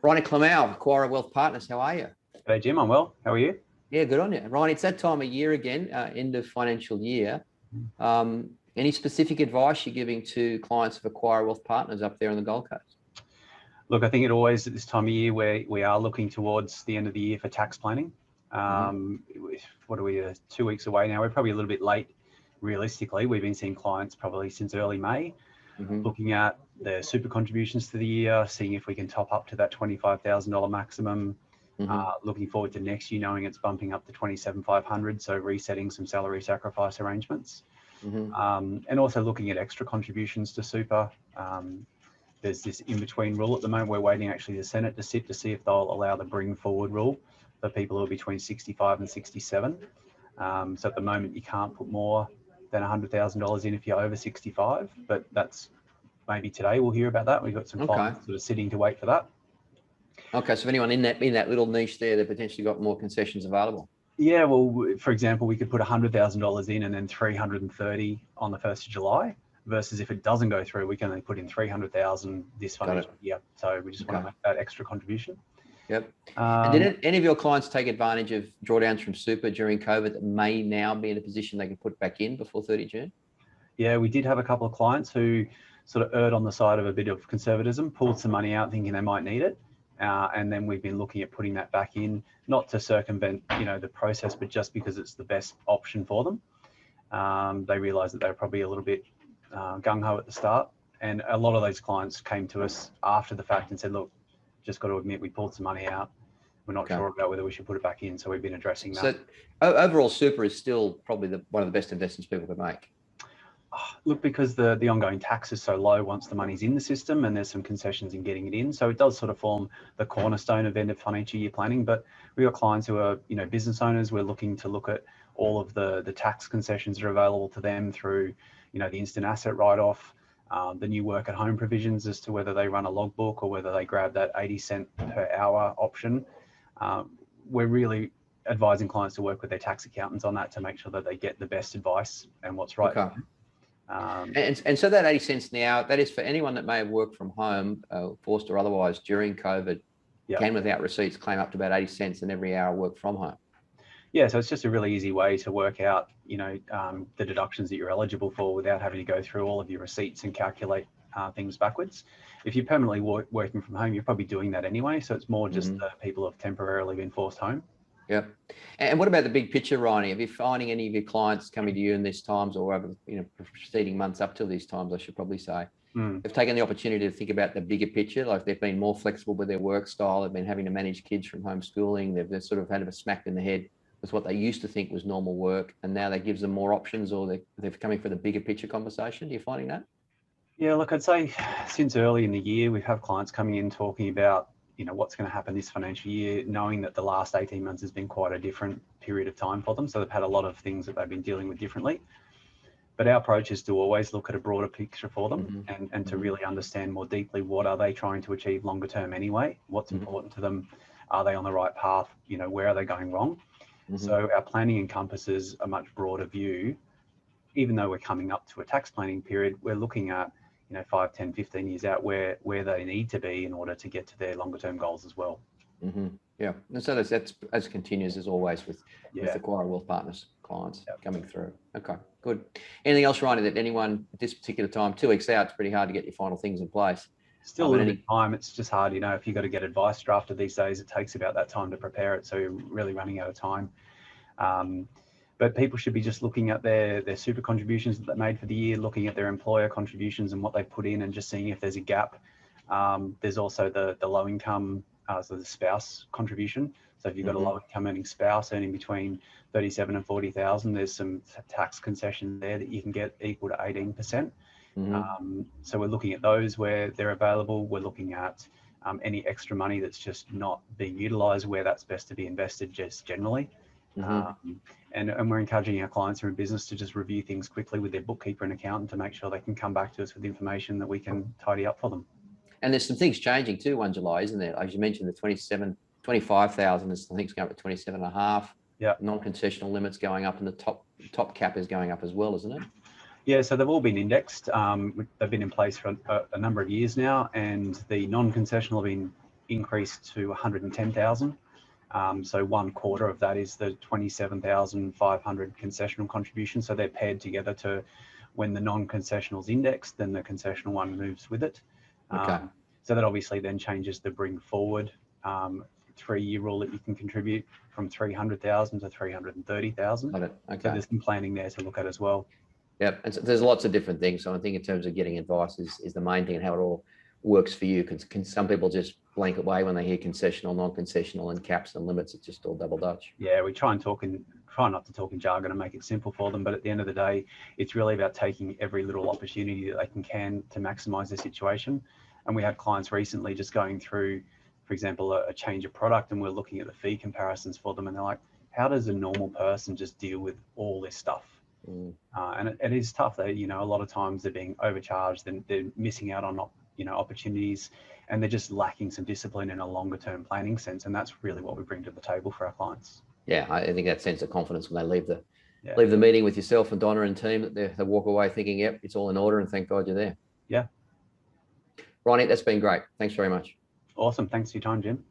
Ronnie Clemau, Acquire Wealth Partners, how are you? Hey, Jim, I'm well. How are you? Yeah, good on you. Ronnie, it's that time of year again, end of financial year. Any specific advice you're giving to clients of Acquire Wealth Partners up there on the Gold Coast? Look, I think it always at this time of year where we are looking towards the end of the year for tax planning. What are we, 2 weeks away now? We're probably a little bit late, realistically. We've been seeing clients probably since early May, looking at their super contributions to the year, seeing if we can top up to that $25,000 maximum. Looking forward to next year, knowing it's bumping up to 27,500, so resetting some salary sacrifice arrangements. And also looking at extra contributions to super. There's this in-between rule at the moment. We're waiting actually the Senate to sit to see if they'll allow the bring forward rule for people who are between 65 and 67. So at the moment, you can't put more than $100,000 in if you're over 65, but that's maybe today we'll hear about that. We've got some clients sort of sitting to wait for that. Okay, so if anyone in that little niche there, they've potentially got more concessions available. Yeah, well, for example, we could put $100,000 in and then 330 on the 1st of July. Versus if it doesn't go through, we can only put in 300,000 this financial year. So we just want to make that extra contribution. Yep. And did any of your clients take advantage of drawdowns from super during COVID that may now be in a position they can put back in before 30 June? Yeah, we did have a couple of clients who sort of erred on the side of a bit of conservatism, pulled some money out thinking they might need it. And then we've been looking at putting that back in, not to circumvent, the process, but just because it's the best option for them. They realized that they were probably a little bit gung-ho at the start, and a lot of those clients came to us after the fact and said, look, just got to admit we pulled some money out, we're not sure about whether we should put it back in, so we've been addressing that. So overall super is still probably one of the best investments people could make. Look, because the ongoing tax is so low once the money's in the system, and there's some concessions in getting it in, so it does sort of form the cornerstone of end of financial year planning. But we've got clients who are business owners. We're looking to look at all of the tax concessions that are available to them through the instant asset write-off, the new work at home provisions as to whether they run a logbook or whether they grab that 80 cent per hour option. We're really advising clients to work with their tax accountants on that to make sure that they get the best advice and what's right for them. And so that 80 cents now, that is for anyone that may have worked from home, forced or otherwise during COVID, can without receipts claim up to about 80 cents in every hour work from home. Yeah, so it's just a really easy way to work out, the deductions that you're eligible for without having to go through all of your receipts and calculate things backwards. If you're permanently working from home, you're probably doing that anyway. So it's more just the people who have temporarily been forced home. Yeah. And what about the big picture, Ronnie? Are you finding any of your clients coming to you in these times or over, preceding months up to these times, I should probably say, they've taken the opportunity to think about the bigger picture, like they've been more flexible with their work style, they've been having to manage kids from homeschooling, they've sort of had a smack in the head with what they used to think was normal work, and now that gives them more options, or they're coming for the bigger picture conversation? Are you finding that? Yeah, look, I'd say since early in the year, we've had clients coming in talking about, what's going to happen this financial year, knowing that the last 18 months has been quite a different period of time for them. So they've had a lot of things that they've been dealing with differently. But our approach is to always look at a broader picture for them and to really understand more deeply what are they trying to achieve longer term anyway, what's important to them, are they on the right path, where are they going wrong? So our planning encompasses a much broader view. Even though we're coming up to a tax planning period, we're looking at 5, 10, 15 years out where they need to be in order to get to their longer term goals as well. Yeah, and so that's as continues as always with Acquire Wealth Partners clients coming through. Okay, good. Anything else, Ronnie, that anyone at this particular time, 2 weeks out, it's pretty hard to get your final things in place? Still a little bit of time. It's just hard, if you've got to get advice drafted these days, it takes about that time to prepare it. So you're really running out of time. But people should be just looking at their super contributions that they made for the year, looking at their employer contributions and what they put in and just seeing if there's a gap. There's also the low income, so the spouse contribution. So if you've got a low income earning spouse earning between 37 and 40,000, there's some tax concession there that you can get equal to 18%. So we're looking at those where they're available. We're looking at any extra money that's just not being utilized, where that's best to be invested just generally. And we're encouraging our clients who are in business to just review things quickly with their bookkeeper and accountant to make sure they can come back to us with information that we can tidy up for them. And there's some things changing too, 1 July, isn't there? As you mentioned, the 25,000 is, I think, it's going up to 27.5. Yeah. Non-concessional limits going up, and the top cap is going up as well, isn't it? Yeah, so they've all been indexed. They've been in place for a number of years now, and the non-concessional have been increased to 110,000. So 1/4 of that is the 27,500 concessional contribution. So they're paired together to, when the non-concessional's indexed, then the concessional one moves with it. Okay. So that obviously then changes the bring forward 3-year rule that you can contribute from 300,000 to 330,000. Got it. Okay. So there's some planning there to look at as well. Yep. And so there's lots of different things. So I think in terms of getting advice is the main thing, and how it all works for you. Because some people just blanket away when they hear concessional, non-concessional, and caps and limits. It's just all double Dutch. Yeah, we try not to talk in jargon and make it simple for them. But at the end of the day, it's really about taking every little opportunity that they can to maximize their situation. And we had clients recently just going through, for example, a change of product, and we're looking at the fee comparisons for them, and they're like, how does a normal person just deal with all this stuff? And it is tough. They, a lot of times they're being overcharged, and they're missing out on, opportunities, and they're just lacking some discipline in a longer term planning sense. And that's really what we bring to the table for our clients. Yeah, I think that sense of confidence when they leave the meeting with yourself and Donna and team, that they walk away thinking, yep, it's all in order, and thank God you're there. Yeah. Ronnie, that's been great. Thanks very much. Awesome. Thanks for your time, Jim.